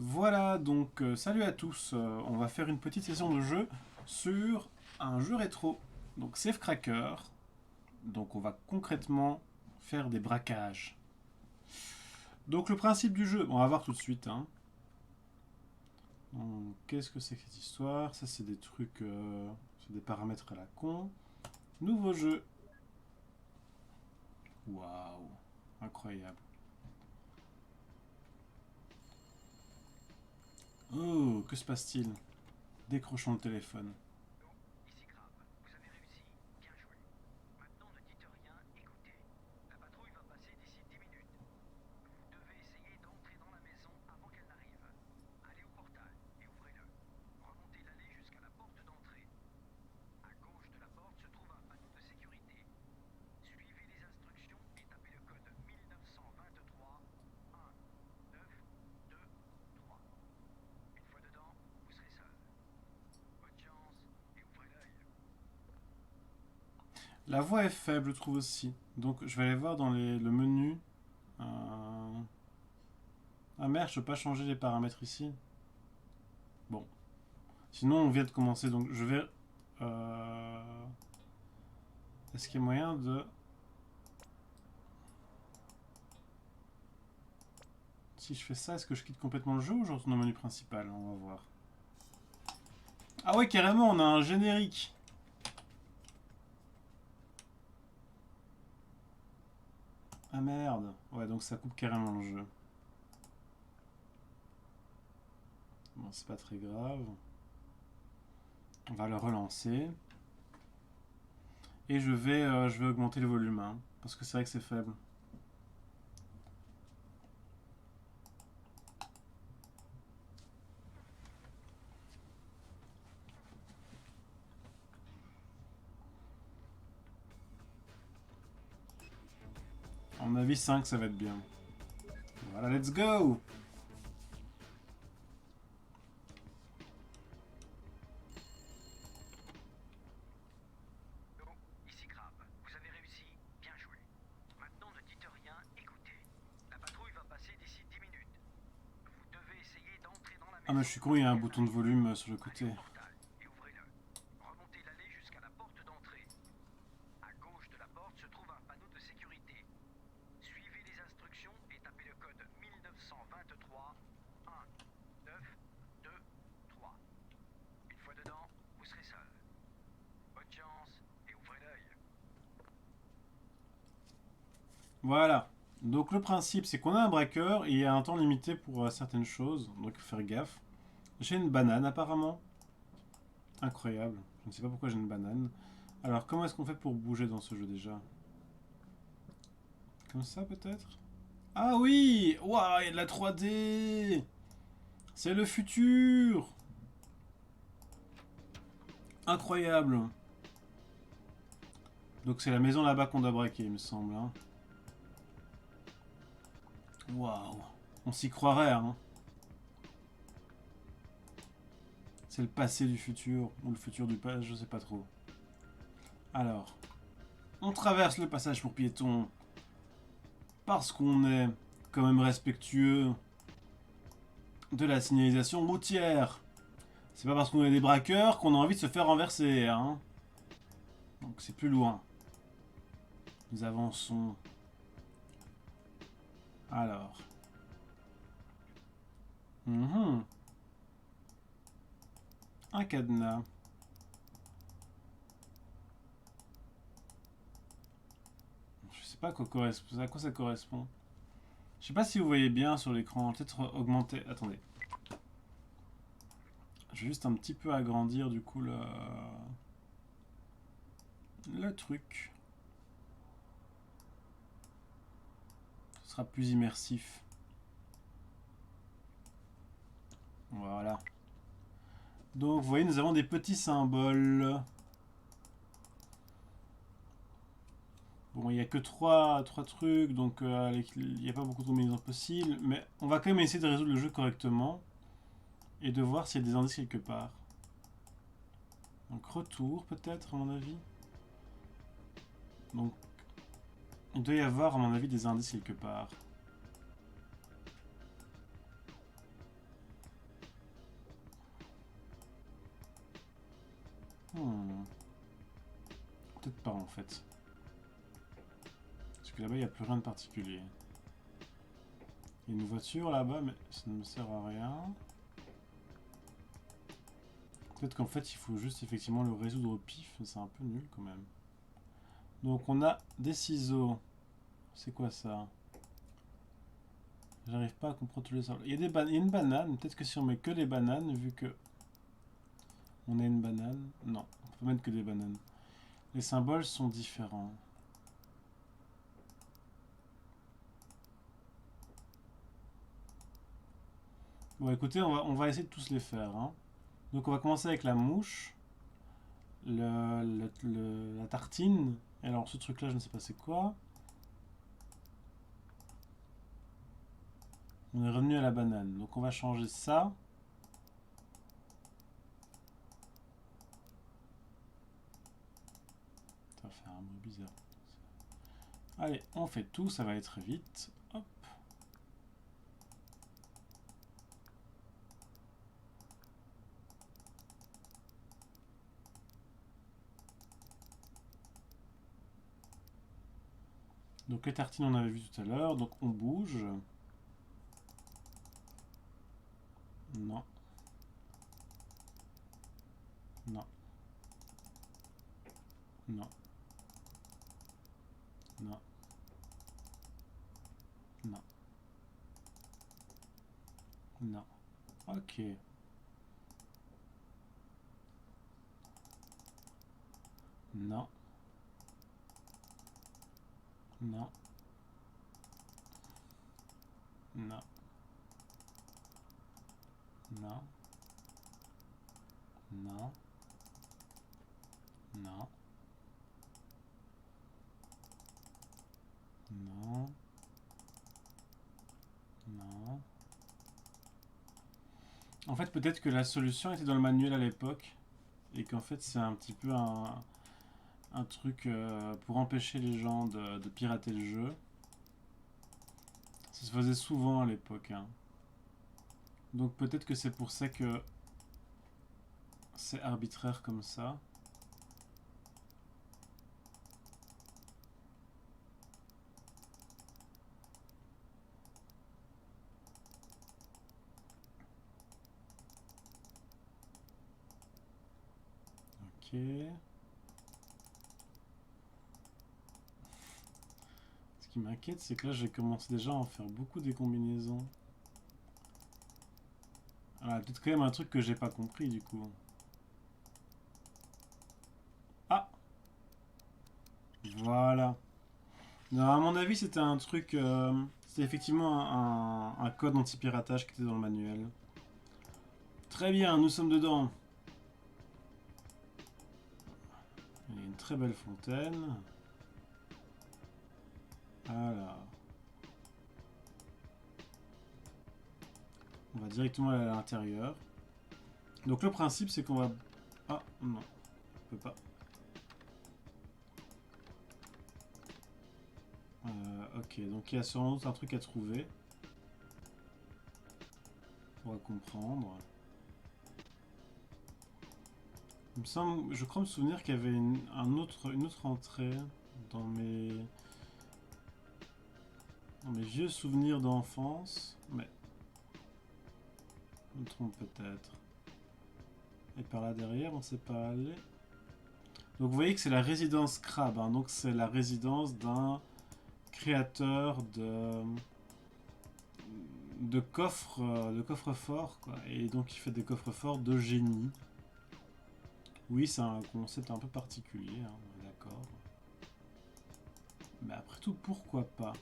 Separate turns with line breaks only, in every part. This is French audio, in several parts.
Voilà, donc salut à tous. On va faire une petite session de jeu sur un jeu rétro, donc Safecracker. Donc on va concrètement faire des braquages. Donc le principe du jeu, on va voir tout de suite. Hein. Qu'est-ce que c'est que cette histoire? Ça c'est des trucs, c'est des paramètres à la con. Nouveau jeu. Waouh, incroyable. Oh, que se passe-t-il? Décrochons le téléphone.
Ici Crab, vous avez réussi, bien joué. Maintenant ne dites rien, écoutez. La patrouille va passer d'ici 10 minutes. Vous devez essayer d'entrer dans la maison avant qu'elle n'arrive. Allez au portail et ouvrez-le. Remontez l'allée jusqu'à la porte d'entrée. À gauche de la porte se trouve un panneau de sécurité. Suivez les instructions et tapez le code 1923 1 9 2 3. Une fois dedans, vous serez seul. Bonne chance et ouvrez l'œil.
La voix est faible, je trouve aussi. Donc je vais aller voir dans le menu. Ah merde, je peux pas changer les paramètres ici. Bon. Sinon, on vient de commencer, donc je vais... Est-ce qu'il y a moyen de... Si je fais ça, est-ce que je quitte complètement le jeu ou je retourne au menu principal? On va voir. Ah ouais, carrément, on a un générique. Ah merde. Ouais, donc ça coupe carrément le jeu. Bon, c'est pas très grave. On va le relancer. Et je vais augmenter le volume, hein, parce que c'est vrai que c'est faible. À mon avis, 5, ça va être bien. Voilà, let's go!
Donc, ici Crab, vous avez réussi, bien joué. Maintenant ne dites rien, écoutez. La patrouille va passer d'ici 10 minutes. Vous devez essayer d'entrer dans la
Ah mais je
maison
suis con, il y a
avant
un
qu'elle
bouton de
n'arrive.
volume sur le
Allez
côté.
au portail et ouvrez-le. Remontez l'allée jusqu'à la porte d'entrée. À gauche de la porte se trouve un panneau de sécurité. Suivez les instructions et tapez le code 1923 1 9 2 3. Une fois dedans, vous serez seul. Bonne chance et ouvrez l'œil.
Voilà. Donc le principe, c'est qu'on a un braqueur et il y a un temps limité pour certaines choses, donc faire gaffe. J'ai une banane apparemment. Incroyable. Je ne sais pas pourquoi j'ai une banane. Alors comment est-ce qu'on fait pour bouger dans ce jeu déjà? Comme ça peut-être? Ah oui! Waouh, il y a de la 3D! C'est le futur! Incroyable! Donc c'est la maison là-bas qu'on doit braquer, il me semble. Hein. Waouh! On s'y croirait, hein? C'est le passé du futur, ou le futur du passé, je sais pas trop. Alors, on traverse le passage pour piétons parce qu'on est quand même respectueux de la signalisation routière. C'est pas parce qu'on est des braqueurs qu'on a envie de se faire renverser, hein. Donc c'est plus loin. Nous avançons. Alors. Un cadenas. Je sais pas à quoi ça correspond. Je sais pas si vous voyez bien sur l'écran. Peut-être augmenter. Attendez. Je vais juste un petit peu agrandir du coup le truc. Ce sera plus immersif. Voilà. Donc vous voyez, nous avons des petits symboles. Bon, il n'y a que trois trucs, donc il n'y a pas beaucoup de combinaisons possibles. Mais on va quand même essayer de résoudre le jeu correctement. Et de voir s'il y a des indices quelque part. Donc retour peut-être à mon avis. Donc il doit y avoir à mon avis des indices quelque part. Hmm. Peut-être pas en fait. Parce que là-bas, il n'y a plus rien de particulier. Il y a une voiture là-bas, mais ça ne me sert à rien. Peut-être qu'en fait, il faut juste effectivement le résoudre au pif. C'est un peu nul quand même. Donc on a des ciseaux. C'est quoi ça? J'arrive pas à comprendre tous les symboles. Il y a une banane. Peut-être que si on met que les bananes, vu que on a une banane. Non, on peut mettre que des bananes. Les symboles sont différents. Bon, écoutez, on va essayer de tous les faire, hein. Donc on va commencer avec la mouche, la tartine. Et alors ce truc-là, je ne sais pas c'est quoi. On est revenu à la banane. Donc on va changer ça. Ça va faire un bruit bizarre. Allez, on fait tout, ça va aller très vite. Hop. Donc les tartines, on avait vu tout à l'heure. Donc on bouge. Non. Non. Non. Non. Non. Non. Ok. Non. Non. Non. Non. Non. Non. Non. Non. En fait, peut-être que la solution était dans le manuel à l'époque et qu'en fait c'est un petit peu un truc pour empêcher les gens de pirater le jeu. Ça se faisait souvent à l'époque, hein. Donc peut-être que c'est pour ça que c'est arbitraire comme ça. Ok. Ce qui m'inquiète, c'est que là j'ai commencé déjà à en faire beaucoup des combinaisons. Ah, peut-être quand même un truc que j'ai pas compris du coup. Ah, voilà. Non, à mon avis, c'était un truc. C'était effectivement un code anti-piratage qui était dans le manuel. Très bien, nous sommes dedans. Il y a une très belle fontaine. Voilà. On va directement aller à l'intérieur. Donc le principe, c'est qu'on va... Ah, non. On peut pas. Ok, donc il y a sûrement un truc à trouver. On va comprendre. Il me semble, je crois me souvenir qu'il y avait une autre entrée dans dans mes vieux souvenirs d'enfance. Mais je me trompe peut-être. Et par là derrière, on ne sait pas aller. Donc vous voyez que c'est la résidence Crab, hein. Donc c'est la résidence d'un créateur de coffres forts, quoi. Et donc il fait des coffres forts de génie. Oui, c'est un concept un peu particulier, hein, on est d'accord. Mais après tout, pourquoi pas?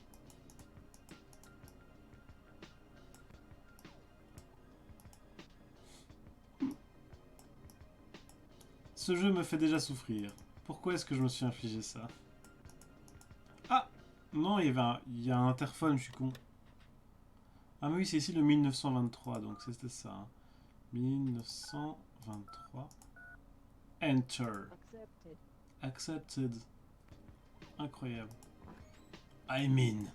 Ce jeu me fait déjà souffrir. Pourquoi est-ce que je me suis infligé ça? Ah! Non, il y a un interphone, je suis con. Ah mais oui, c'est ici le 1923, donc c'était ça, hein. 1923. Enter. Accepted. Incroyable. I'm in.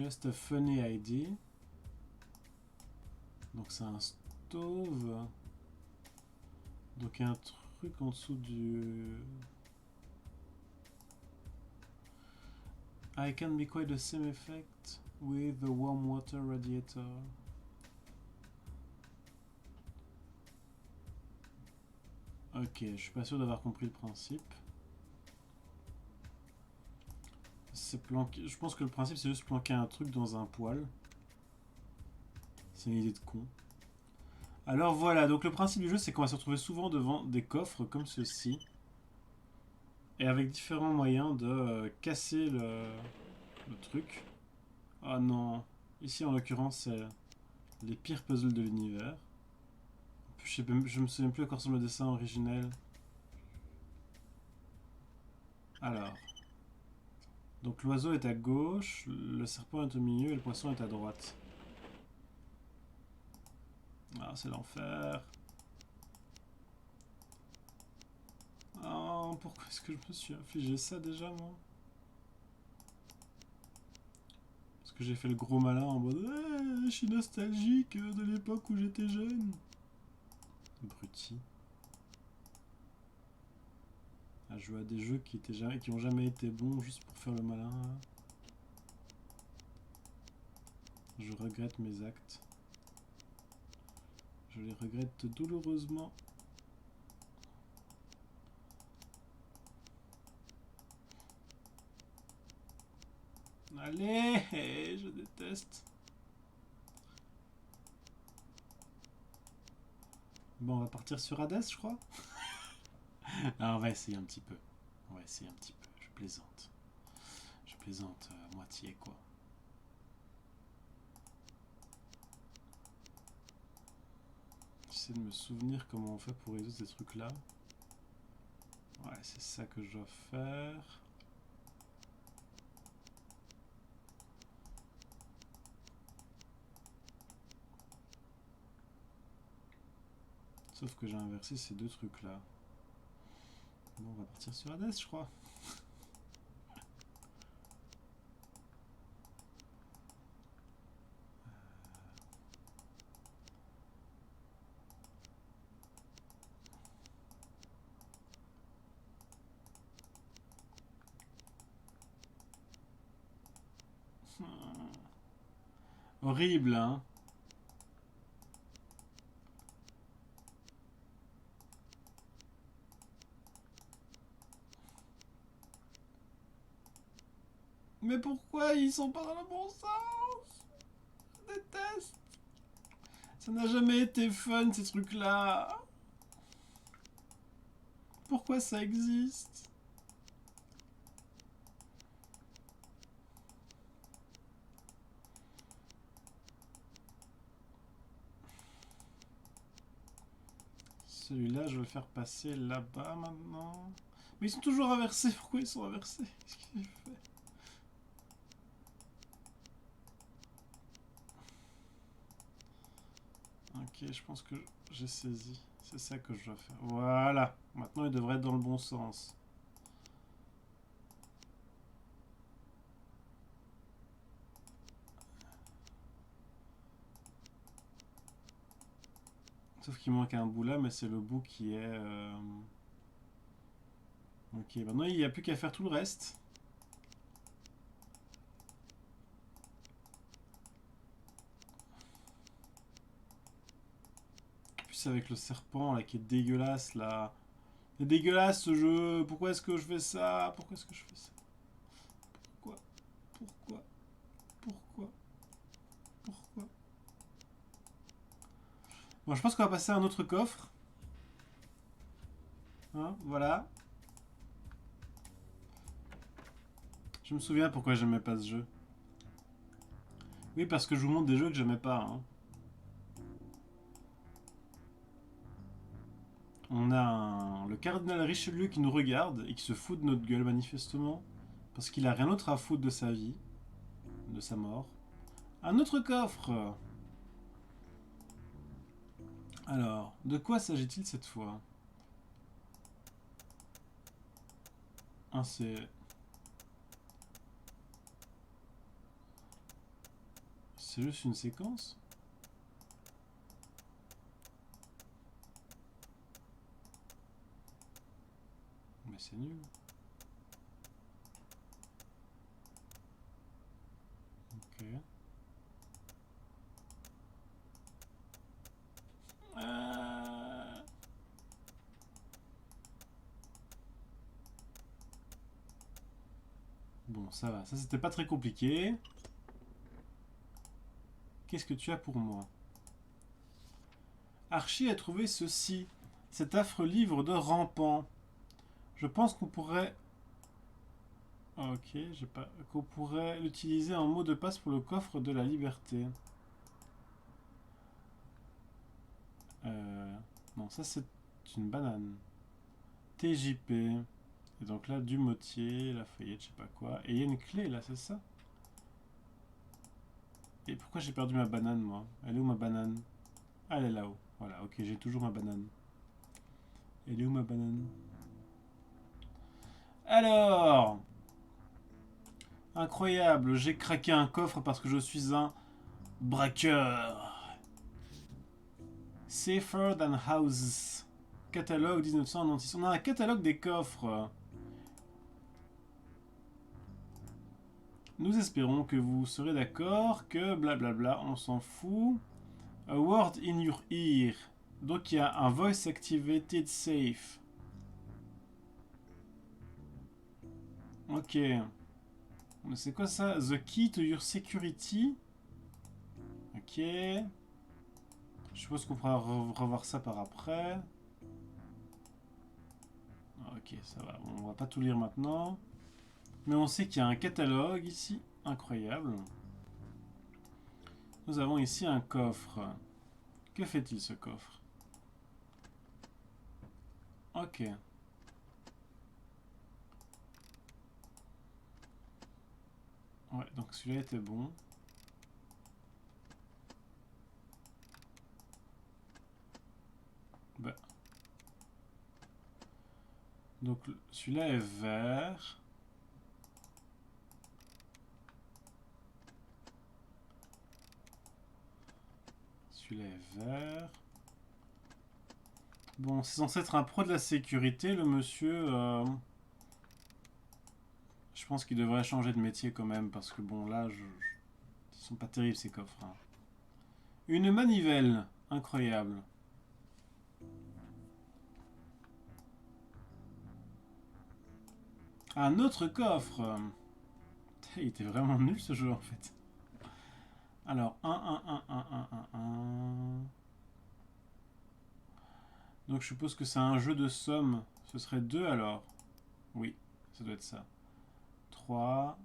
Just a funny idea. Donc c'est un stove. Donc il y a un truc en dessous du... I can be quite the same effect with the warm water radiator. Ok, je suis pas sûr d'avoir compris le principe. C'est planquer... Je pense que le principe c'est juste planquer un truc dans un poêle. C'est une idée de con. Alors voilà, donc le principe du jeu c'est qu'on va se retrouver souvent devant des coffres comme ceci. Et avec différents moyens de casser le truc. Ah non, ici en l'occurrence c'est les pires puzzles de l'univers. Je me souviens plus à quoi ressemble le dessin originel. Alors. Donc l'oiseau est à gauche, le serpent est au milieu et le poisson est à droite. Ah, c'est l'enfer. Oh, pourquoi est-ce que je me suis infligé ça déjà, moi? Parce que j'ai fait le gros malin en mode ouais, je suis nostalgique de l'époque où j'étais jeune. Abruti. À jouer à des jeux qui ont jamais été bons juste pour faire le malin. Là. Je regrette mes actes. Je les regrette douloureusement. Allez, je déteste. Bon, on va partir sur Hades, je crois. Ah, on va essayer un petit peu. On va essayer un petit peu. Je plaisante. Je plaisante à moitié, quoi. J'essaie de me souvenir comment on fait pour résoudre ces trucs-là. Ouais, c'est ça que je dois faire. Sauf que j'ai inversé ces deux trucs-là. Bon, on va partir sur Hades, je crois. Horrible, hein? Mais pourquoi ils sont pas dans le bon sens? Je déteste. Ça n'a jamais été fun, ces trucs-là. Pourquoi ça existe? Celui-là, je vais le faire passer là-bas maintenant. Mais ils sont toujours inversés. Pourquoi ils sont inversés? Qu'est-ce qu'il fait? Ok, je pense que j'ai saisi. C'est ça que je dois faire. Voilà. Maintenant, il devrait être dans le bon sens. Sauf qu'il manque un bout là, mais c'est le bout qui est... Ok, maintenant il n'y a plus qu'à faire tout le reste. En plus avec le serpent là qui est dégueulasse là. C'est dégueulasse ce jeu. Pourquoi est-ce que je fais ça? Pourquoi est-ce que je fais ça? Pourquoi? Pourquoi? Pourquoi? Pourquoi? Bon, je pense qu'on va passer à un autre coffre. Hein, voilà. Je me souviens pourquoi j'aimais pas ce jeu. Oui, parce que je vous montre des jeux que j'aimais pas. Hein. On a le cardinal Richelieu qui nous regarde et qui se fout de notre gueule manifestement. Parce qu'il a rien d'autre à foutre de sa vie. De sa mort. Un autre coffre. Alors, de quoi s'agit-il cette fois? Ah, c'est... C'est juste une séquence? Mais c'est nul. Ok. Bon, ça va. Ça, c'était pas très compliqué. Qu'est-ce que tu as pour moi? Archie a trouvé ceci. Cet affreux livre de rampant. Je pense qu'on pourrait... Ok, j'ai pas... Qu'on pourrait l'utiliser en mot de passe pour le coffre de la liberté. Non, ça c'est une banane. TJP. Et donc là, Dumotier, Lafayette, je sais pas quoi. Et il y a une clé là, c'est ça? Et pourquoi j'ai perdu ma banane, moi? Elle est où ma banane? Ah, elle est là-haut. Voilà, ok, j'ai toujours ma banane. Elle est où ma banane? Alors, incroyable, j'ai craqué un coffre parce que je suis un braqueur. Safer than houses. Catalogue 1996. On a un catalogue des coffres. Nous espérons que vous serez d'accord que blablabla, on s'en fout. A word in your ear. Donc il y a un voice activated safe. Ok. C'est quoi ça? The key to your security. Ok. Je suppose qu'on pourra revoir ça par après. Ok, ça va. Bon, on va pas tout lire maintenant. Mais on sait qu'il y a un catalogue ici. Incroyable. Nous avons ici un coffre. Que fait-il ce coffre? Ok. Ouais, donc celui-là était bon. Bah. Donc celui-là est vert. Celui-là est vert. Bon, c'est censé être un pro de la sécurité, le monsieur. Je pense qu'il devrait changer de métier quand même, parce que bon, là, ils sont pas terribles ces coffres. Hein. Une manivelle, incroyable. Un autre coffre. Il était vraiment nul ce jeu en fait. Alors, 1. Donc je suppose que c'est un jeu de somme. Ce serait 2 alors. Oui, ça doit être ça. 3.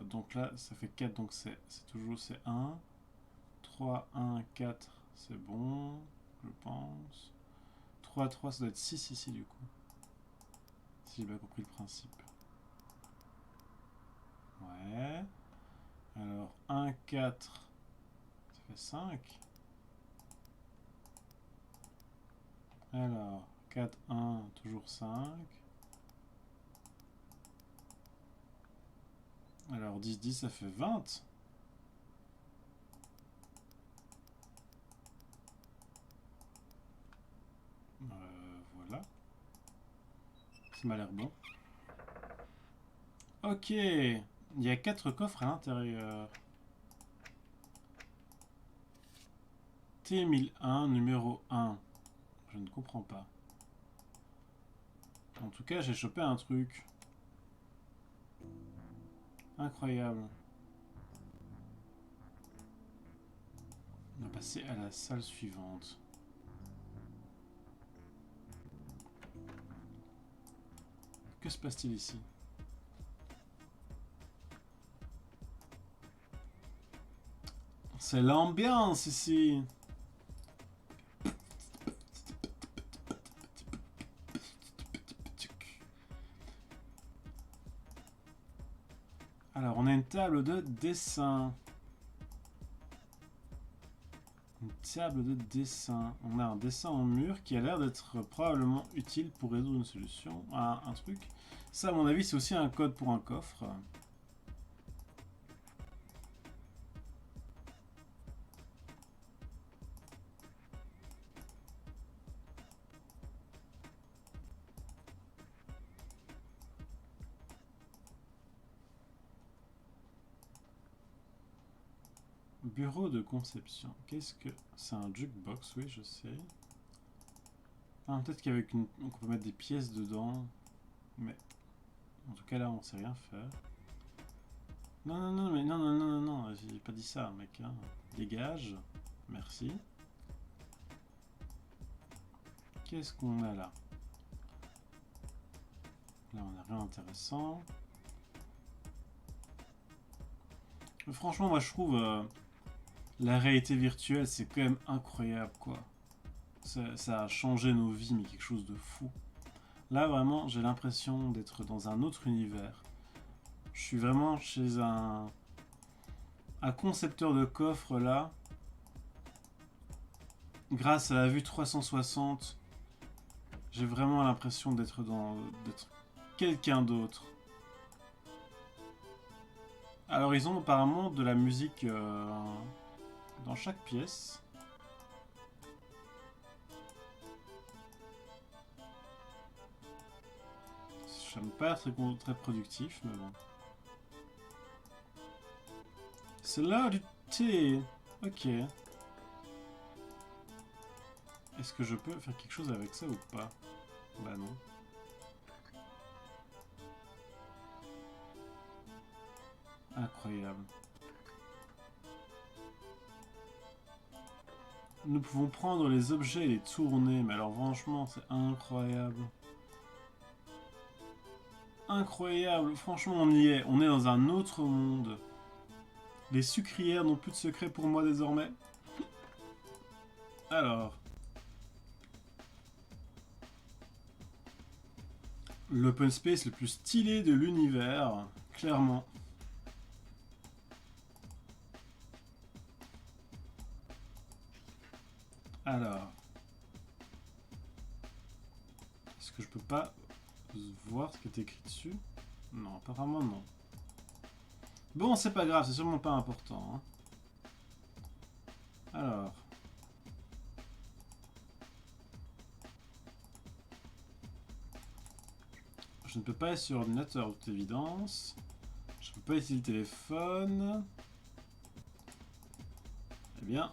Donc là, ça fait 4, donc c'est toujours c'est 1. 3, 1, 4, c'est bon, je pense. 3, 3, ça doit être 6 ici du coup. Si j'ai bien compris le principe. Ouais. Alors, 1, 4, ça fait 5. Alors, 4, 1, toujours 5. Alors, 10, 10, ça fait 20. Voilà. Ça m'a l'air bon. Ok. Il y a 4 coffres à l'intérieur. T1001, numéro 1. Je ne comprends pas. En tout cas, j'ai chopé un truc. Incroyable. On va passer à la salle suivante. Que se passe-t-il ici? C'est l'ambiance ici. Alors, on a une table de dessin. Une table de dessin. On a un dessin en mur qui a l'air d'être probablement utile pour résoudre une solution à un truc. Ça, à mon avis, c'est aussi un code pour un coffre. Bureau de conception. Qu'est-ce que... C'est un jukebox, oui, je sais. Ah, peut-être qu'avec une... on peut mettre des pièces dedans. Mais... En tout cas, là, on sait rien faire. Non, non, non, mais non, non, non, non, non. J'ai pas dit ça, mec. Hein. Dégage. Merci. Qu'est-ce qu'on a là? Là, on n'a rien d'intéressant. Franchement, moi, je trouve... la réalité virtuelle, c'est quand même incroyable, quoi. Ça a changé nos vies, mais quelque chose de fou. Là, vraiment, j'ai l'impression d'être dans un autre univers. Je suis vraiment chez un concepteur de coffre, là. Grâce à la vue 360, j'ai vraiment l'impression d'être quelqu'un d'autre. Alors, ils ont apparemment de la musique dans chaque pièce. Ça me paraît très productif, mais bon. C'est l'heure du thé. Ok. Est-ce que je peux faire quelque chose avec ça ou pas? Bah non. Incroyable. Nous pouvons prendre les objets et les tourner, mais alors franchement, c'est incroyable. Incroyable, franchement, on y est. On est dans un autre monde. Les sucrières n'ont plus de secret pour moi désormais. Alors. L'open space le plus stylé de l'univers, clairement. Alors. Est-ce que je peux pas voir ce qui est écrit dessus? Non, apparemment non. Bon, c'est pas grave, c'est sûrement pas important. Hein. Alors. Je ne peux pas être sur ordinateur, de toute évidence. Je ne peux pas utiliser le téléphone. Eh bien,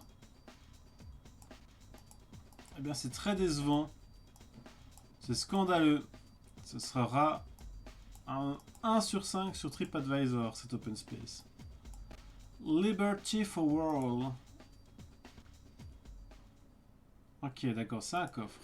c'est très décevant. C'est scandaleux. Ce sera un 1 sur 5 sur TripAdvisor, cet open space. Liberty for All. Ok, d'accord, c'est un coffre.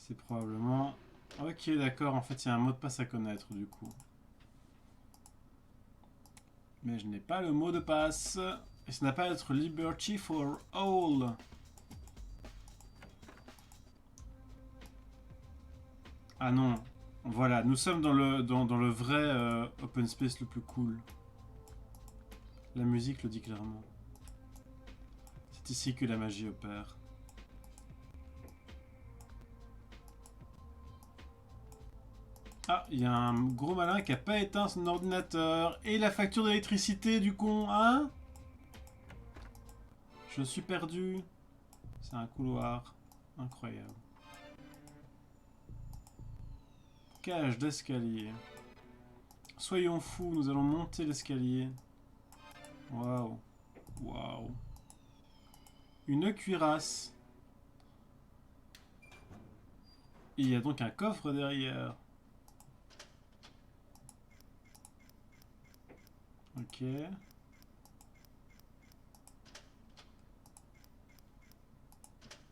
C'est probablement... Ok, d'accord, en fait, il y a un mot de passe à connaître, du coup. Mais je n'ai pas le mot de passe. Et ça n'a pas à être Liberty for All. Ah non. Voilà, nous sommes dans le vrai open space le plus cool. La musique le dit clairement. C'est ici que la magie opère. Ah, il y a un gros malin qui a pas éteint son ordinateur. Et la facture d'électricité du con, hein? Je suis perdu. C'est un couloir. Incroyable. Cage d'escalier. Soyons fous, nous allons monter l'escalier. Waouh. Waouh. Une cuirasse. Il y a donc un coffre derrière. Ok.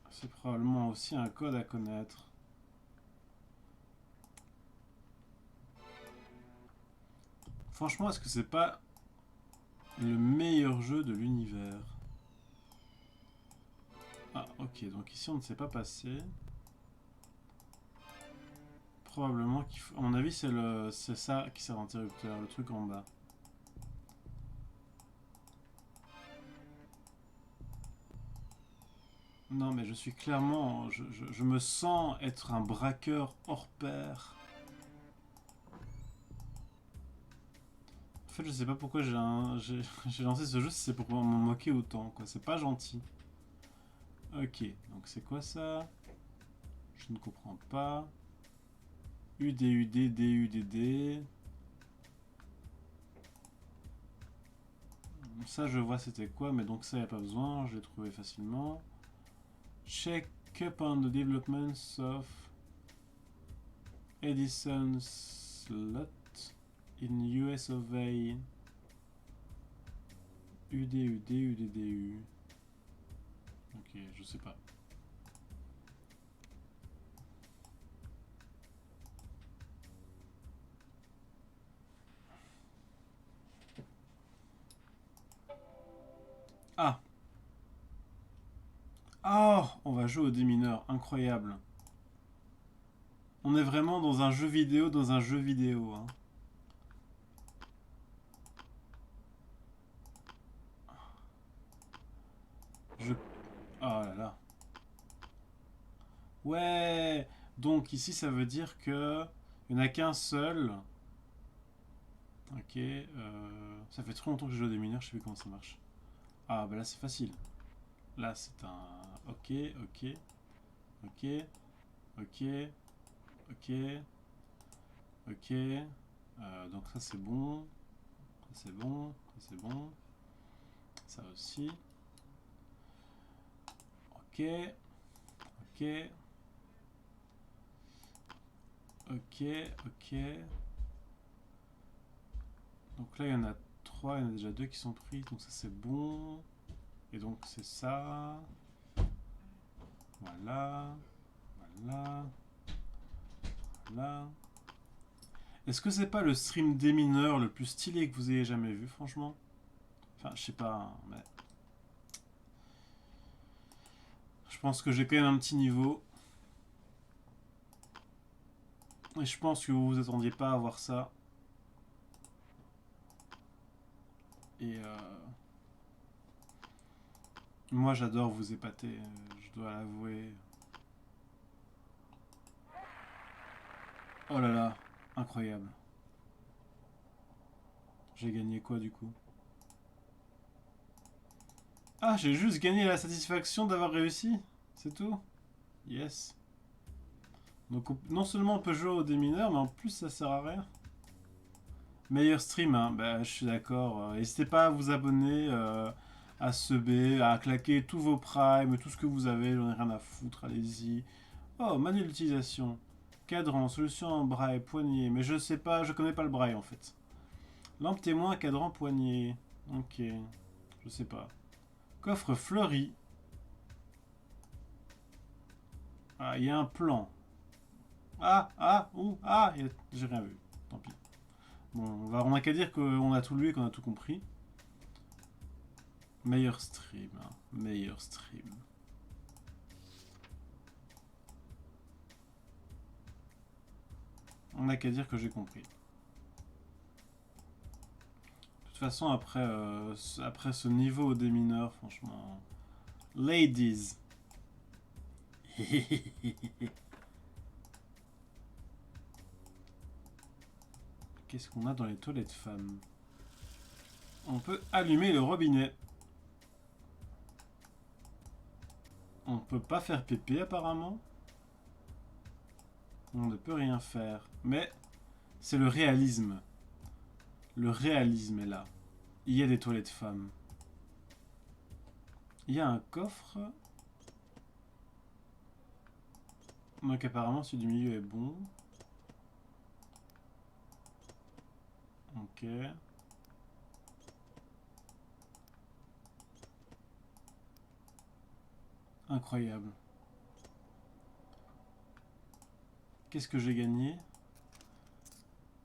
C'est probablement aussi un code à connaître. Franchement, est-ce que c'est pas le meilleur jeu de l'univers? Ah, ok, donc ici on ne s'est pas passé. Probablement qu'il faut... À mon avis, c'est ça qui sert d'interrupteur, le truc en bas. Non, mais je suis clairement... Je me sens être un braqueur hors pair. fait, je sais pas pourquoi j'ai lancé ce jeu, si c'est pour m'en moquer autant, quoi. C'est pas gentil. Ok, donc c'est quoi ça? Je ne comprends pas. UDUD, DUDD. Ça, je vois c'était quoi, mais donc ça, y a pas besoin, je l'ai trouvé facilement. Check up on the developments of Edison Slot in US of A. UDUD, UDDU. Ok, je sais pas. Ah! Oh! On va jouer au démineur, incroyable. On est vraiment dans un jeu vidéo, hein. Je... Oh là là. Ouais! Donc ici, ça veut dire que il n'y en a qu'un seul. Ok. Ça fait trop longtemps que je joue au démineur, je sais plus comment ça marche. Ah bah là, c'est facile. Là, c'est un... Ok, ok, ok, ok, ok, ok. Donc ça, c'est bon. Ça, c'est bon. Ça, c'est bon. Ça aussi. Ok, ok, ok, ok. Donc là, il y en a 3, il y en a déjà 2 qui sont pris, donc ça c'est bon. Et donc c'est ça. Voilà. Voilà. Voilà. Est-ce que c'est pas le stream des mineurs le plus stylé que vous ayez jamais vu, franchement? Enfin, je sais pas, hein, mais... Je pense que j'ai quand même un petit niveau. Et je pense que vous vous attendiez pas à voir ça. Et moi j'adore vous épater, je dois l'avouer. Oh là là, incroyable. J'ai gagné quoi du coup? Ah, j'ai juste gagné la satisfaction d'avoir réussi. C'est tout. Yes. Donc non seulement on peut jouer au démineur, mais en plus ça sert à rien. Meilleur stream, hein. Bah, je suis d'accord. N'hésitez pas à vous abonner, à subber, à claquer tous vos primes, tout ce que vous avez, j'en ai rien à foutre, allez-y. Oh, manuel d'utilisation. Cadran, solution en braille, poignée. Mais je sais pas, je connais pas le braille en fait. Lampe témoin, cadran, poignée. Ok, je sais pas. Coffre fleuri. Ah, il y a un plan. J'ai rien vu. Tant pis. Bon, on a qu'à dire qu'on a tout lu et qu'on a tout compris. Meilleur stream, hein. Meilleur stream. On n'a qu'à dire que j'ai compris. De toute façon, après ce niveau des mineurs, franchement... Ladies. Qu'est-ce qu'on a dans les toilettes femmes? On peut allumer le robinet. On peut pas faire pépé apparemment. On ne peut rien faire. Mais c'est le réalisme. Le réalisme est là. Il y a des toilettes femmes. Il y a un coffre. Donc apparemment celui du milieu est bon. Ok. Incroyable. Qu'est-ce que j'ai gagné?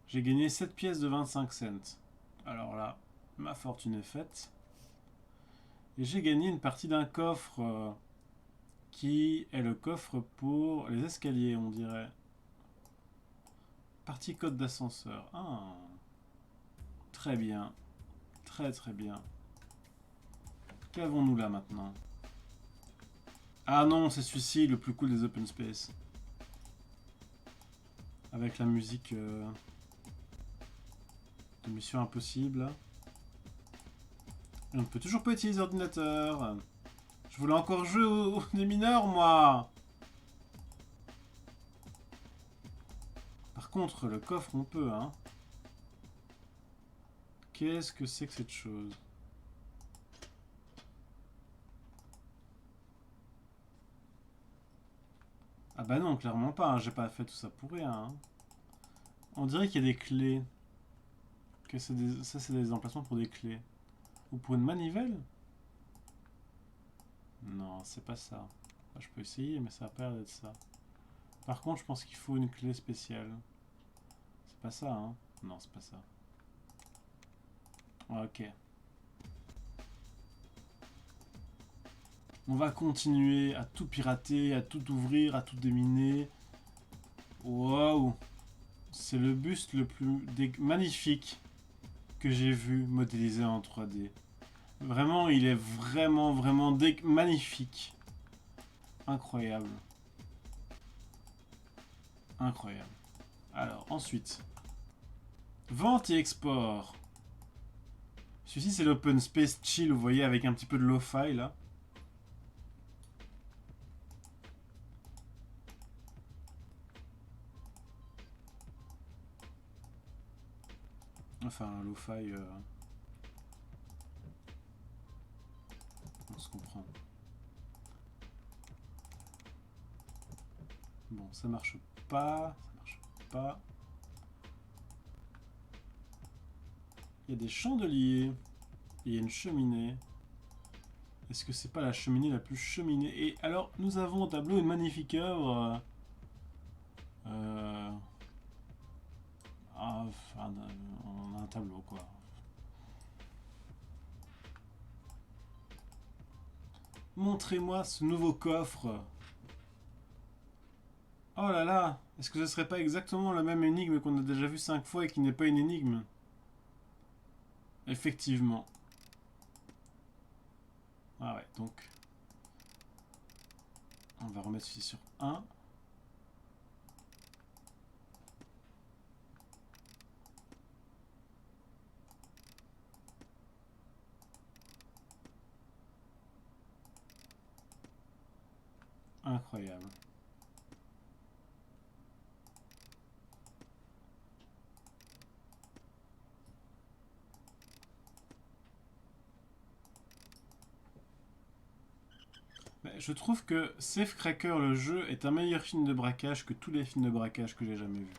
J'ai gagné 7 pièces de 25 cents. Alors là, ma fortune est faite. Et j'ai gagné une partie d'un coffre qui est le coffre pour les escaliers, on dirait. Partie code d'ascenseur. Ah, très bien. Très très bien. Qu'avons-nous là maintenant? Ah non, c'est celui-ci le plus cool des open space. Avec la musique... de Mission Impossible. Et on ne peut toujours pas utiliser l'ordinateur. Je voulais encore jouer aux démineurs, moi. Par contre, le coffre, on peut, hein. Qu'est-ce que c'est que cette chose? Ah bah non, clairement pas, hein. J'ai pas fait tout ça pour rien, hein. On dirait qu'il y a des clés. Que ça, c'est des emplacements pour des clés. Ou pour une manivelle? Non, c'est pas ça. Enfin, je peux essayer, mais ça a pas l'air d'être ça. Par contre, je pense qu'il faut une clé spéciale. C'est pas ça, hein? Non, c'est pas ça. Ok. On va continuer à tout pirater, à tout ouvrir, à tout déminer. Waouh! C'est le buste le plus magnifique que j'ai vu modélisé en 3D. Vraiment, il est vraiment magnifique. Incroyable. Incroyable. Alors, ensuite. Vente et export. Celui-ci, c'est l'open space chill, vous voyez, avec un petit peu de lo-fi, là. Enfin, lo-fi... on se comprend. Bon, ça marche pas. Ça marche pas. Il y a des chandeliers. Et il y a une cheminée. Est-ce que c'est pas la cheminée la plus cheminée? Et alors, nous avons au tableau une magnifique œuvre. Enfin, on a un tableau, quoi. Montrez-moi ce nouveau coffre. Oh là là, est-ce que ce serait pas exactement la même énigme qu'on a déjà vu 5 fois et qui n'est pas une énigme? Effectivement. Ah ouais, donc... on va remettre celui sur 1. Incroyable. Je trouve que Safecracker, le jeu, est un meilleur film de braquage que tous les films de braquage que j'ai jamais vus.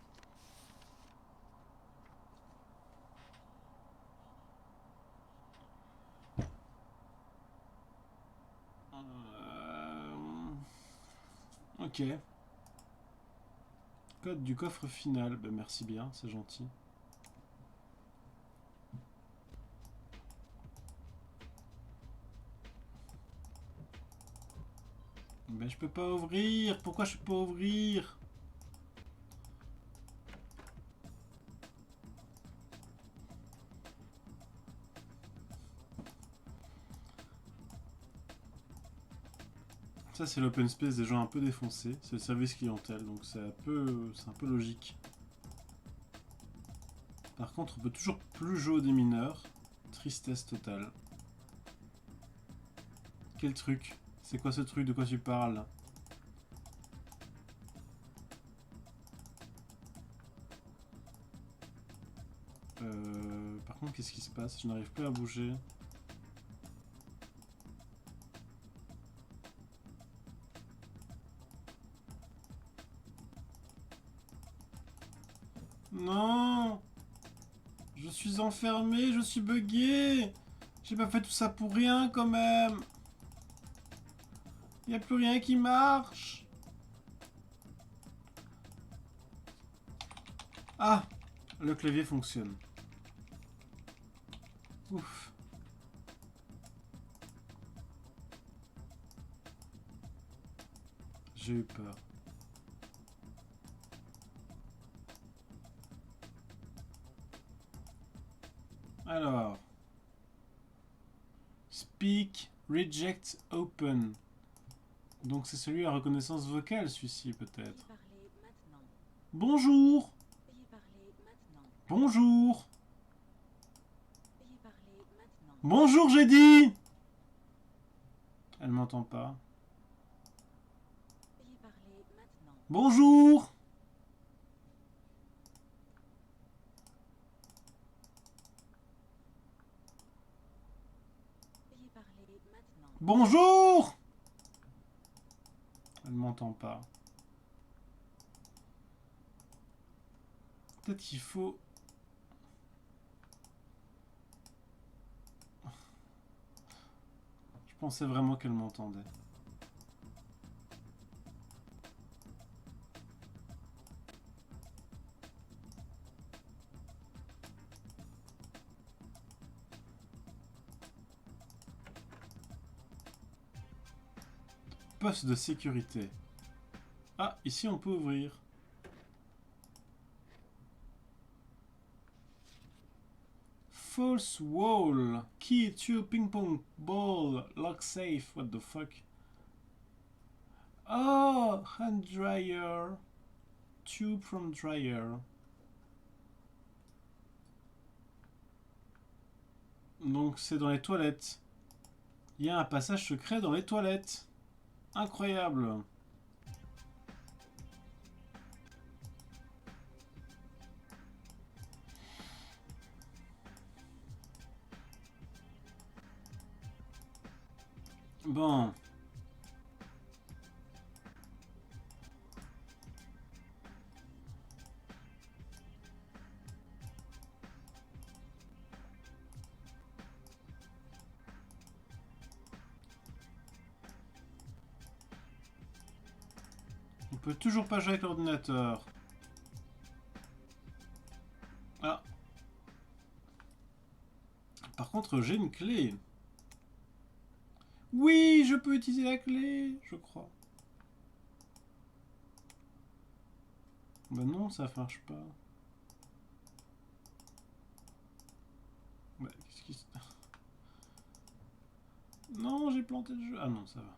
Ok. Code du coffre final. Ben, merci bien, c'est gentil. Ben, je peux pas ouvrir. Pourquoi je peux pas ouvrir? Ça, c'est l'open space des gens un peu défoncés. C'est le service clientèle, donc c'est un peu logique. Par contre, on peut toujours plus jouer aux démineurs. Tristesse totale. Quel truc? C'est quoi ce truc? De quoi tu parles? Par contre, qu'est-ce qui se passe? Je n'arrive plus à bouger. Non! Je suis enfermé, je suis bugué! J'ai pas fait tout ça pour rien quand même! Y a plus rien qui marche! Ah! Le clavier fonctionne. Ouf. J'ai eu peur. Alors. Speak, reject, open. Donc c'est celui à reconnaissance vocale, celui-ci peut-être. Bonjour. Bonjour. Bonjour, j'ai dit! Elle m'entend pas.
Veuillez parler maintenant.
Bonjour!
Veuillez parler maintenant.
Bonjour! Elle m'entend pas. Peut-être qu'il faut... Je pensais vraiment qu'elle m'entendait. Poste de sécurité. Ah, ici on peut ouvrir. False wall. Key to ping pong ball. Lock safe. What the fuck? Oh, hand dryer. Tube from dryer. Donc c'est dans les toilettes. Il y a un passage secret dans les toilettes. Incroyable. Bon. On peut toujours pas jouer avec l'ordinateur. Ah. Par contre, j'ai une clé. Oui, je peux utiliser la clé, je crois. Bah non, ça marche pas. Bah, qu'est-ce qui se... Non, j'ai planté le jeu. Ah non, ça va.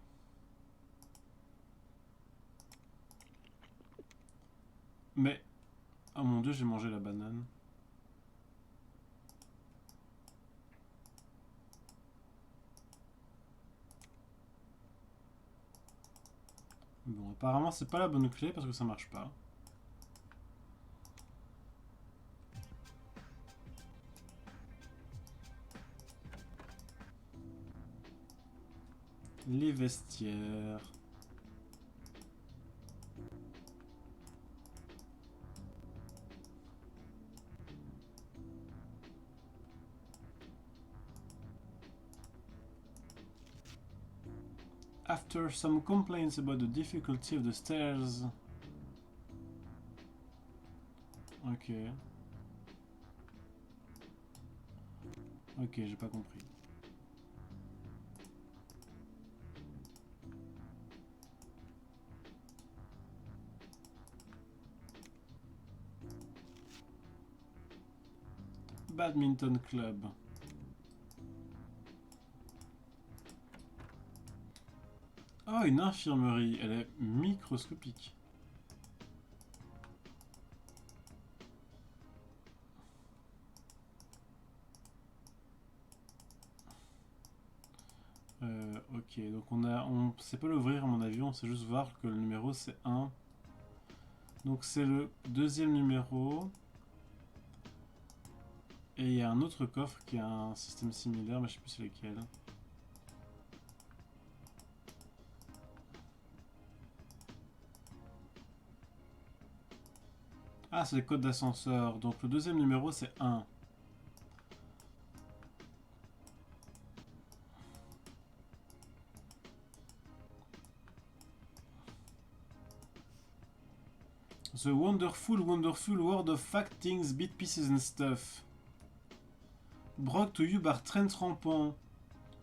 Mais... Oh mon dieu, j'ai mangé la banane. Bon, apparemment, c'est pas la bonne clé parce que ça marche pas. Les vestiaires. After some complaints about the difficulty of the stairs. Ok. Ok, j'ai pas compris. Badminton club. Oh, une infirmerie. Elle est microscopique. Ok, donc on sait pas l'ouvrir à mon avis, on sait juste voir que le numéro c'est 1. Donc c'est le deuxième numéro. Et il y a un autre coffre qui a un système similaire, mais je sais plus c'est lequel. Ah, c'est le code d'ascenseur. Donc le deuxième numéro c'est 1. The wonderful, wonderful world of fact, things, bit pieces and stuff. Brought to you by Trent Rampant,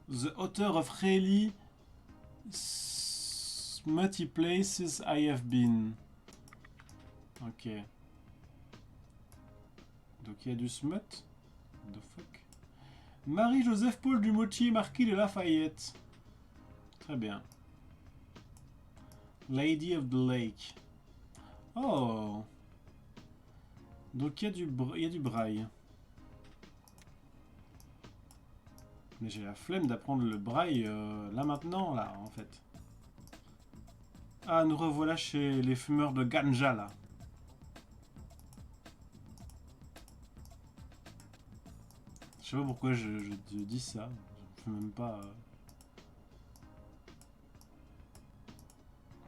the author of really smutty places I have been. Ok. Donc il y a du smut. What the fuck. Marie-Joseph Paul Dumotier, marquis de Lafayette. Très bien. Lady of the Lake. Oh. Donc il y a du braille. Mais j'ai la flemme d'apprendre le braille là maintenant, là, en fait. Ah, nous revoilà chez les fumeurs de ganja, là. Je sais pas pourquoi je te dis ça. Je peux même pas...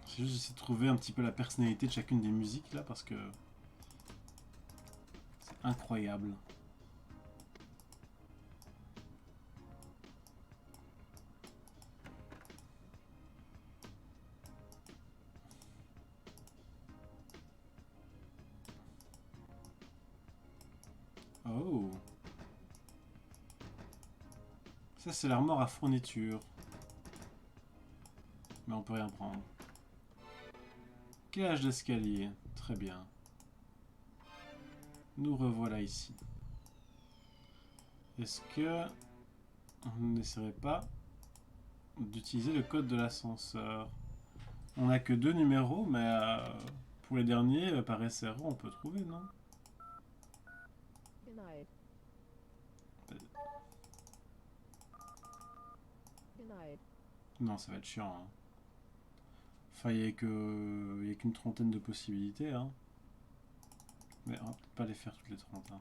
J'ai juste essayé de trouver un petit peu la personnalité de chacune des musiques, là, parce que... C'est incroyable. Oh. Ça, c'est l'armoire à fourniture. Mais on peut rien prendre. Cage d'escalier. Très bien. Nous revoilà ici. Est-ce que... On n'essaierait pas d'utiliser le code de l'ascenseur? On n'a que 2 numéros, mais pour les derniers, par SRO, on peut trouver, non?
Denied. Denied.
Non, ça va être chiant. Hein. Enfin, il n'y a qu'une trentaine de possibilités. Hein. Mais on va peut-être pas les faire toutes les 30. Hein.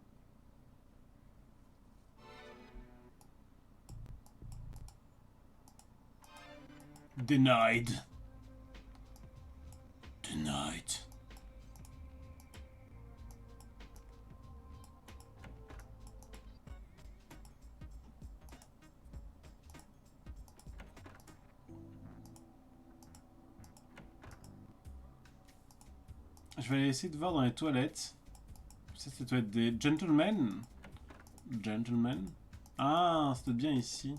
Denied. Denied. Je vais aller essayer de voir dans les toilettes. Ça, c'est les toilettes des gentlemen. Gentlemen. Ah, c'était bien ici.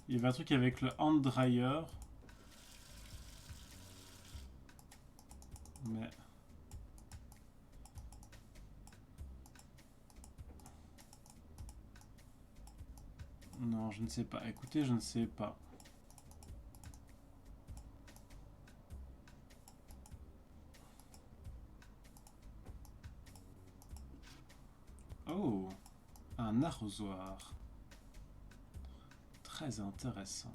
Il y avait un truc avec le hand dryer. Mais... Non, je ne sais pas. Écoutez, je ne sais pas. Oh, un arrosoir. Très intéressant.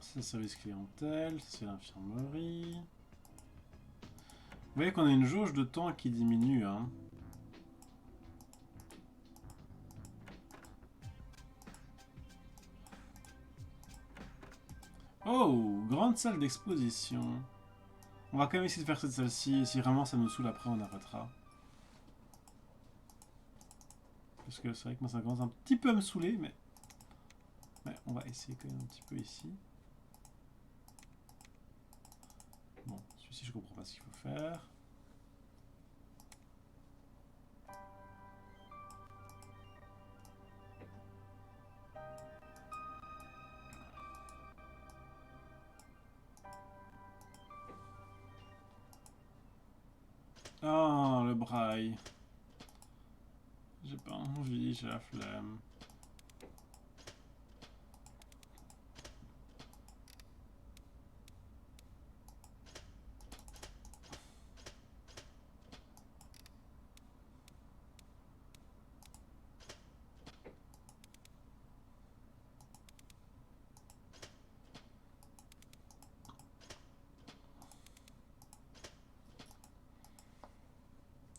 C'est le service clientèle, c'est l'infirmerie. Vous voyez qu'on a une jauge de temps qui diminue, hein. Oh, grande salle d'exposition. On va quand même essayer de faire cette salle-ci, et si vraiment ça nous saoule après, on arrêtera. Parce que c'est vrai que moi ça commence un petit peu à me saouler, mais... Ouais, on va essayer quand même un petit peu ici. Bon, celui-ci je comprends pas ce qu'il faut faire. Oh, le braille. J'ai pas envie, j'ai la flemme.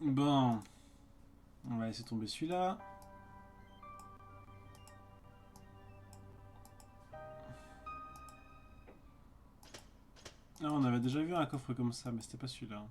Bon. On va laisser tomber celui-là. Ah, on avait déjà vu un coffre comme ça, mais c'était pas celui-là.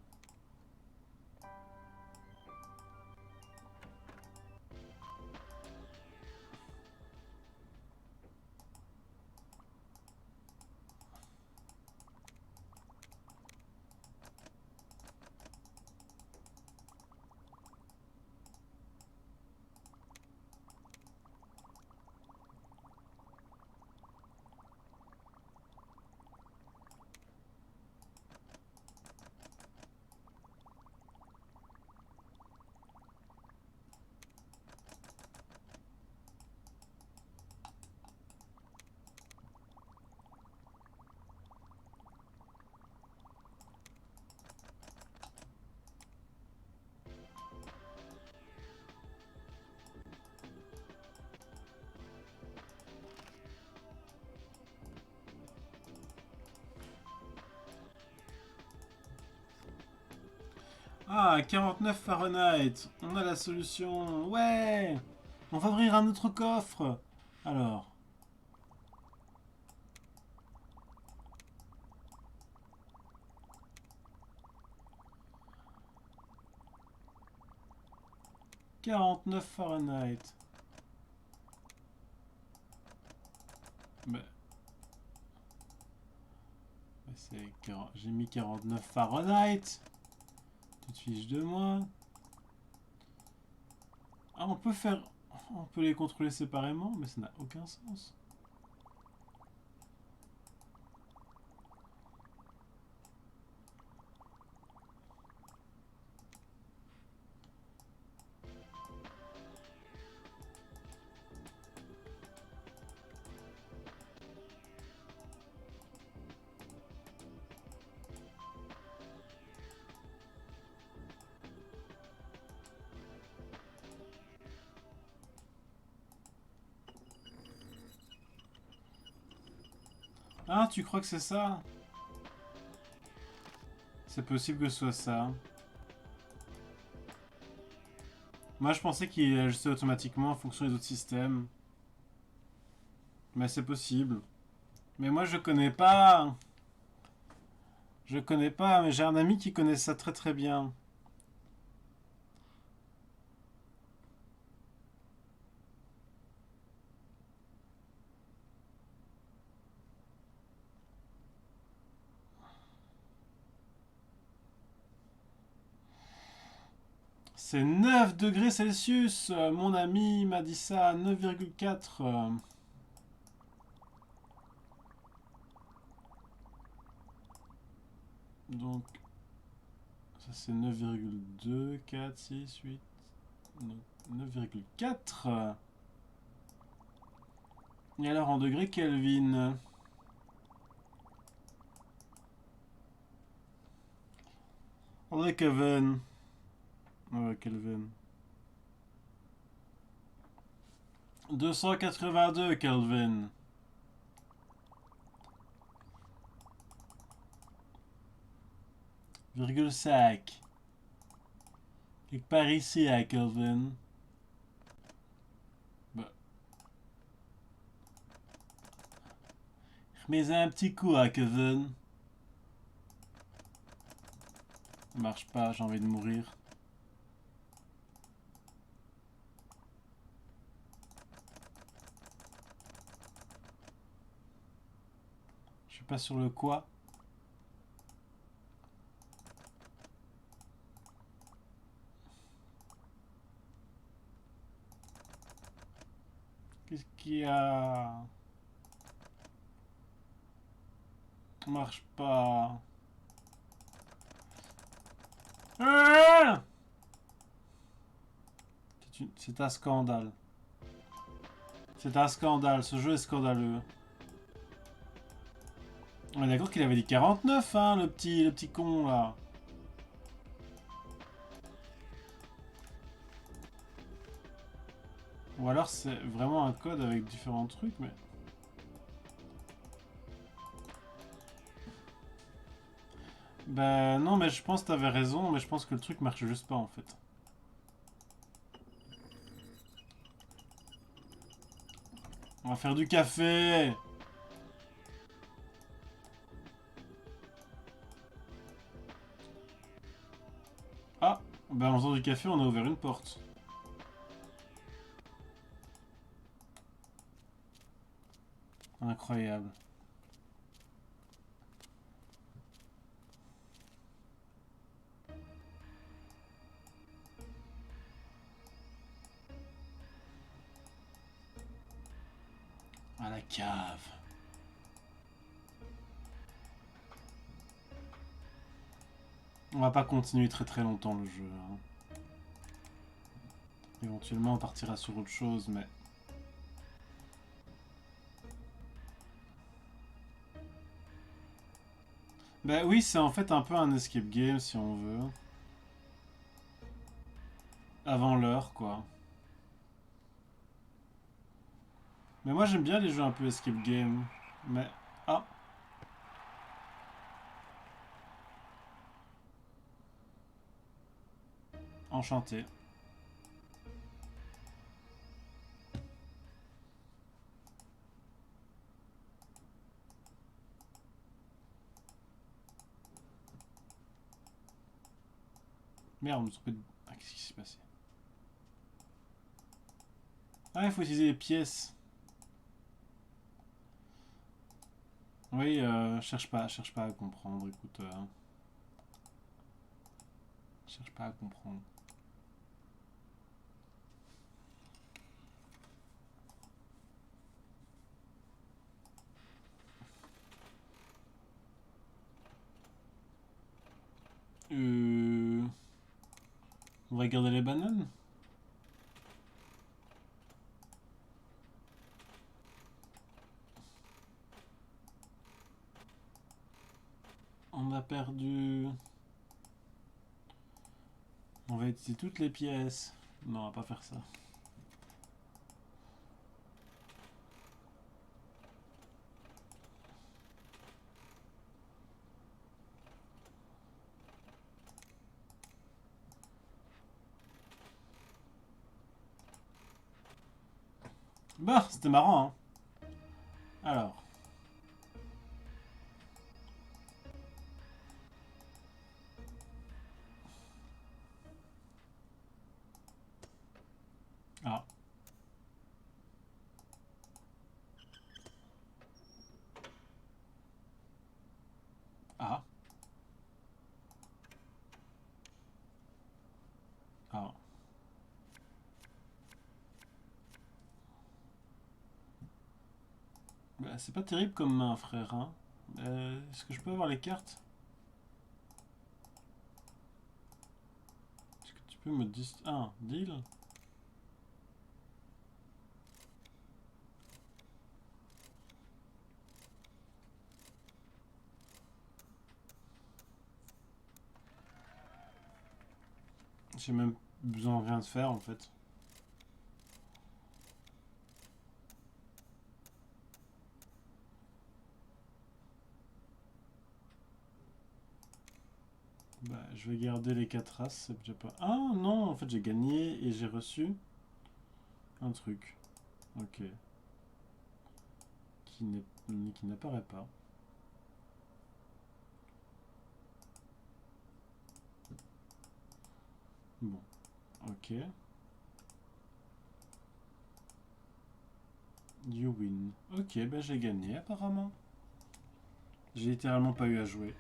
Ah, 49 Fahrenheit. On a la solution. Ouais. On va ouvrir un autre coffre. Alors. « 49 Fahrenheit. » J'ai mis 49 Fahrenheit. Tu te fiches de moi. Ah, on peut faire... On peut les contrôler séparément, mais ça n'a aucun sens. Ah, tu crois que c'est ça? C'est possible que ce soit ça. Moi, je pensais qu'il ajustait automatiquement en fonction des autres systèmes. Mais c'est possible. Mais moi, je connais pas. Je connais pas, mais j'ai un ami qui connaît ça très très bien. C'est 9 degrés Celsius. Mon ami m'a dit ça, 9,4. Donc, ça c'est 9,2, 4, 6, 8, 9,4. Et alors en degrés Kelvin? En degrés Kelvin. Ouais, Kelvin. 282 Kelvin. Virgule 5. Quelque part ici à Kelvin. Bah. Remets un petit coup à Kelvin. Ça marche pas, j'ai envie de mourir. Je suis pas sur le quoi. Qu'est-ce qu'il y a? Ça marche pas. Ah! C'est un scandale. C'est un scandale, ce jeu est scandaleux. On est d'accord qu'il avait dit 49, hein, le petit con, là. Ou alors c'est vraiment un code avec différents trucs, mais... Ben non, mais je pense que t'avais raison, mais je pense que le truc marche juste pas, en fait. On va faire du café! Ah! Ben en faisant du café, on a ouvert une porte. Incroyable. À la cave. On va pas continuer très très longtemps le jeu. Hein. Éventuellement on partira sur autre chose, mais... Ben oui, c'est en fait un peu un escape game si on veut. Avant l'heure, quoi. Mais moi j'aime bien les jeux un peu escape game. Mais... Ah! Enchanté. Merde, on me trompait de... Ah, qu'est-ce qui s'est passé? Ah, il faut utiliser les pièces. Oui, cherche pas à comprendre, écoute. Cherche pas à comprendre. On va garder les bananes. On a perdu... On va utiliser toutes les pièces. Non, on va pas faire ça. Bah, c'était marrant, hein. Alors. Ah. Ah. Ah. Bah, c'est pas terrible comme main, frère, hein. Est-ce que je peux avoir les cartes? Est-ce que tu peux me dire... Ah, deal? J'ai même besoin de rien de faire, en fait. Bah, je vais garder les 4 races, c'est déjà pas... Ah non, en fait j'ai gagné et j'ai reçu un truc. Ok. Qui n'apparaît pas. Bon, ok. You win. Ok, bah j'ai gagné apparemment. J'ai littéralement pas eu à jouer.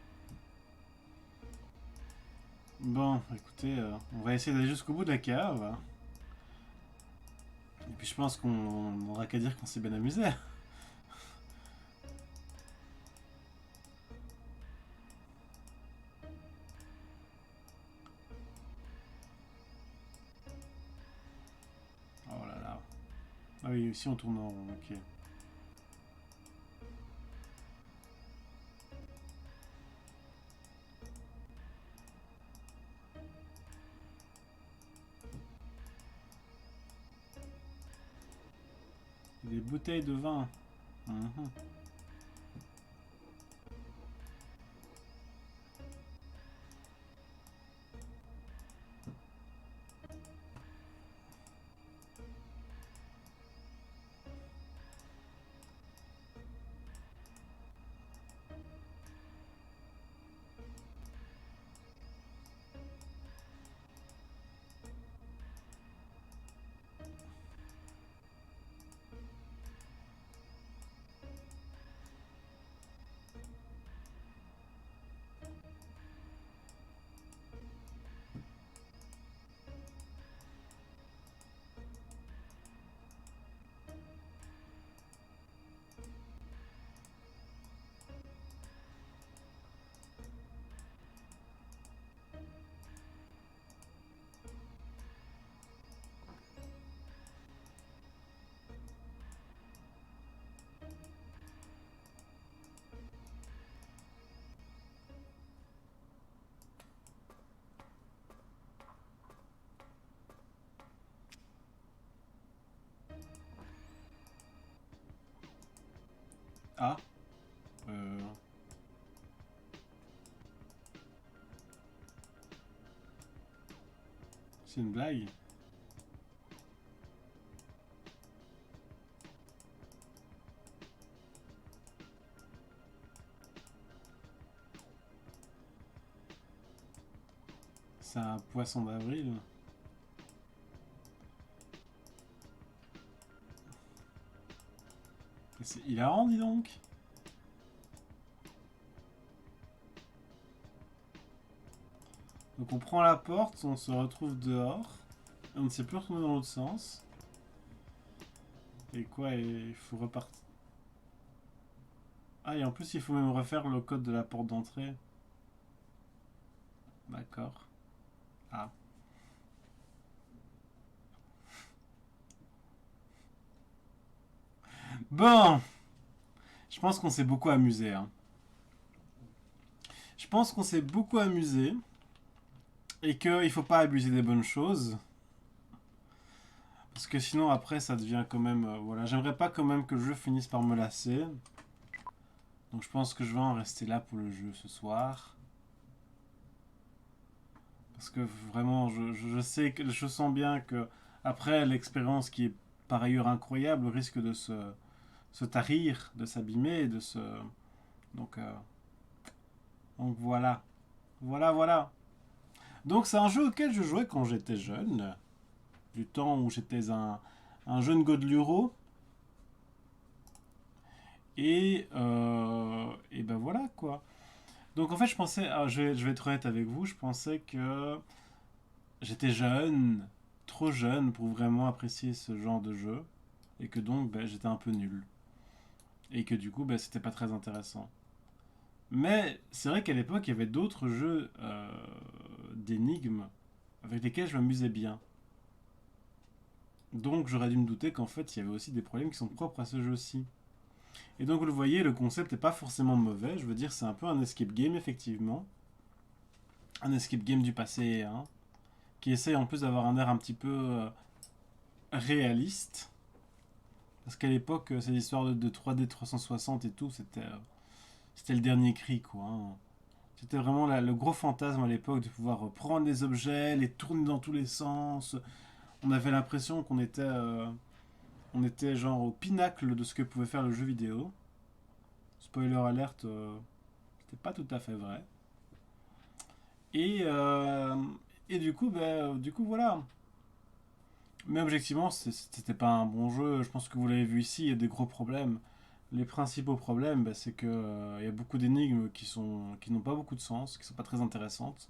Bon, écoutez, on va essayer d'aller jusqu'au bout de la cave. Et puis je pense qu'on n'aura qu'à dire qu'on s'est bien amusé. Oh là là. Ah oui, ici on tourne en rond, ok. Des bouteilles de vin. Mhm. Ah. Euh... C'est une blague. C'est un poisson d'avril. C'est hilarant, dis donc. Donc on prend la porte, on se retrouve dehors. Et on ne sait plus retourner dans l'autre sens. Et quoi, il faut repartir. Ah, et en plus, il faut même refaire le code de la porte d'entrée. D'accord. Ah. Bon, je pense qu'on s'est beaucoup amusé. Hein. Je pense qu'on s'est beaucoup amusé. Et qu'il faut pas abuser des bonnes choses. Parce que sinon, après, ça devient quand même... voilà, j'aimerais pas quand même que le jeu finisse par me lasser. Donc je pense que je vais en rester là pour le jeu ce soir. Parce que vraiment, je sais que je sens bien que après l'expérience qui est par ailleurs incroyable risque de se tarir, de s'abîmer, de se... Donc, donc voilà. Voilà. Donc c'est un jeu auquel je jouais quand j'étais jeune. Du temps où j'étais un jeune Godluro. Et ben voilà quoi. Donc en fait je pensais, je vais être honnête avec vous, je pensais que j'étais jeune, trop jeune pour vraiment apprécier ce genre de jeu. Et que donc ben, j'étais un peu nul. Et que du coup ben, c'était pas très intéressant. Mais c'est vrai qu'à l'époque il y avait d'autres jeux d'énigmes avec lesquels je m'amusais bien. Donc j'aurais dû me douter qu'en fait il y avait aussi des problèmes qui sont propres à ce jeu-ci. Et donc vous le voyez, le concept n'est pas forcément mauvais, je veux dire c'est un peu un escape game effectivement. Un escape game du passé, hein, qui essaye en plus d'avoir un air un petit peu réaliste. Parce qu'à l'époque, ces histoires de 3D 360 et tout, c'était le dernier cri quoi. Hein. C'était vraiment le gros fantasme à l'époque de pouvoir prendre des objets, les tourner dans tous les sens. On avait l'impression on était genre au pinacle de ce que pouvait faire le jeu vidéo. Spoiler alerte, c'était pas tout à fait vrai. Et, euh, et du coup voilà. Mais objectivement, c'était pas un bon jeu. Je pense que vous l'avez vu ici, il y a des gros problèmes. Les principaux problèmes, bah, c'est que il y a beaucoup d'énigmes qui n'ont pas beaucoup de sens, qui sont pas très intéressantes.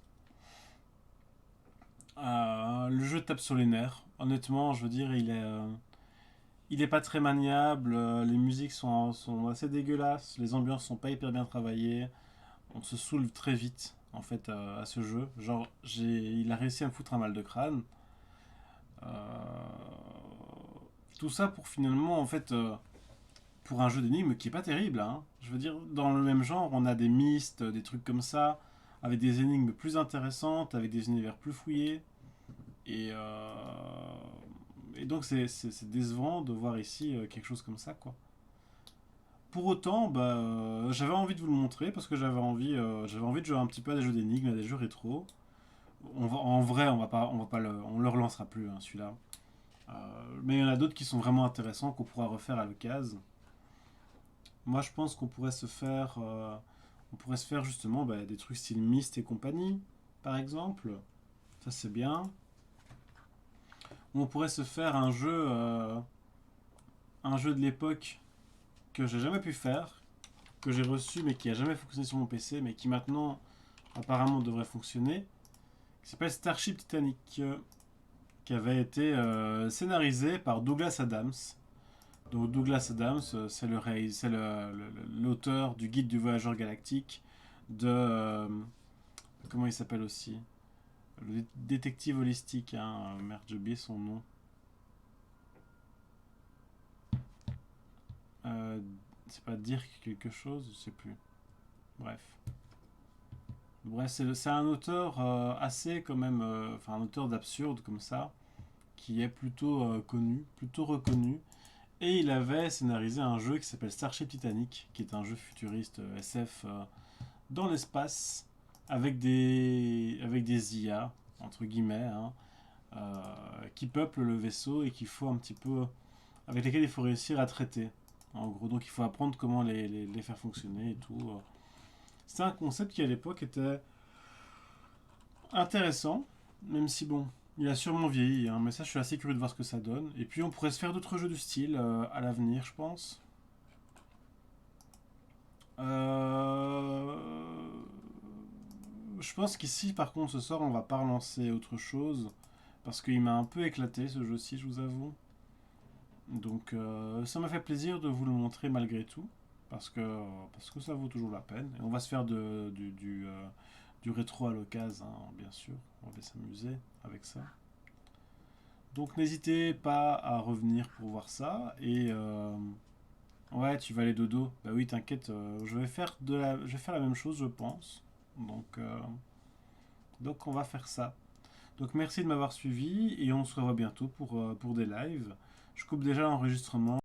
Le jeu tape sur les nerfs. Honnêtement, je veux dire, il est pas très maniable. Les musiques sont assez dégueulasses. Les ambiances sont pas hyper bien travaillées. On se saoule très vite en fait à ce jeu. Genre, il a réussi à me foutre un mal de crâne. Euh, Tout ça pour finalement en fait pour un jeu d'énigmes qui est pas terrible. Hein. Je veux dire, dans le même genre, on a des Myst, des trucs comme ça, avec des énigmes plus intéressantes, avec des univers plus fouillés. Et, euh, et donc c'est décevant de voir ici quelque chose comme ça, quoi. Pour autant, bah, j'avais envie de vous le montrer parce que j'avais envie de jouer un petit peu à des jeux d'énigmes, à des jeux rétro. En vrai, on va pas on le relancera plus hein, celui-là. Mais il y en a d'autres qui sont vraiment intéressants qu'on pourra refaire à l'occasion. Moi, je pense on pourrait se faire justement bah, des trucs style Myst et compagnie, par exemple. Ça c'est bien. Ou on pourrait se faire un jeu de l'époque que j'ai jamais pu faire, que j'ai reçu mais qui a jamais fonctionné sur mon PC, mais qui maintenant apparemment devrait fonctionner, qui s'appelle Starship Titanic, qui avait été scénarisé par Douglas Adams. Donc Douglas Adams, c'est l'auteur du Guide du voyageur galactique, de comment il s'appelle aussi, le détective holistique. Hein, merde, j'ai oublié son nom. Euh, c'est pas dire quelque chose, je sais plus. Bref. Bref, c'est un auteur assez quand même, enfin un auteur d'absurde comme ça, qui est plutôt connu, plutôt reconnu. Et il avait scénarisé un jeu qui s'appelle Starship Titanic, qui est un jeu futuriste SF dans l'espace, avec des IA, entre guillemets, hein, qui peuplent le vaisseau et qu'il faut un petit peu, avec lesquels il faut réussir à traiter. En gros, donc il faut apprendre comment les faire fonctionner et tout. C'est un concept qui à l'époque était intéressant, même si bon, il a sûrement vieilli, hein, mais ça je suis assez curieux de voir ce que ça donne. Et puis on pourrait se faire d'autres jeux du style à l'avenir, je pense. Je pense qu'ici, par contre, ce soir, on va pas relancer autre chose. Parce qu'il m'a un peu éclaté ce jeu-ci, je vous avoue. Donc ça m'a fait plaisir de vous le montrer malgré tout. Parce que ça vaut toujours la peine. Et on va se faire du rétro à l'occasion, hein, bien sûr. On va s'amuser avec ça. Donc n'hésitez pas à revenir pour voir ça. Et ouais, tu vas aller dodo. Bah oui, t'inquiète, je vais faire la même chose, je pense. Donc on va faire ça. Donc merci de m'avoir suivi et on se revoit bientôt pour des lives. Je coupe déjà l'enregistrement.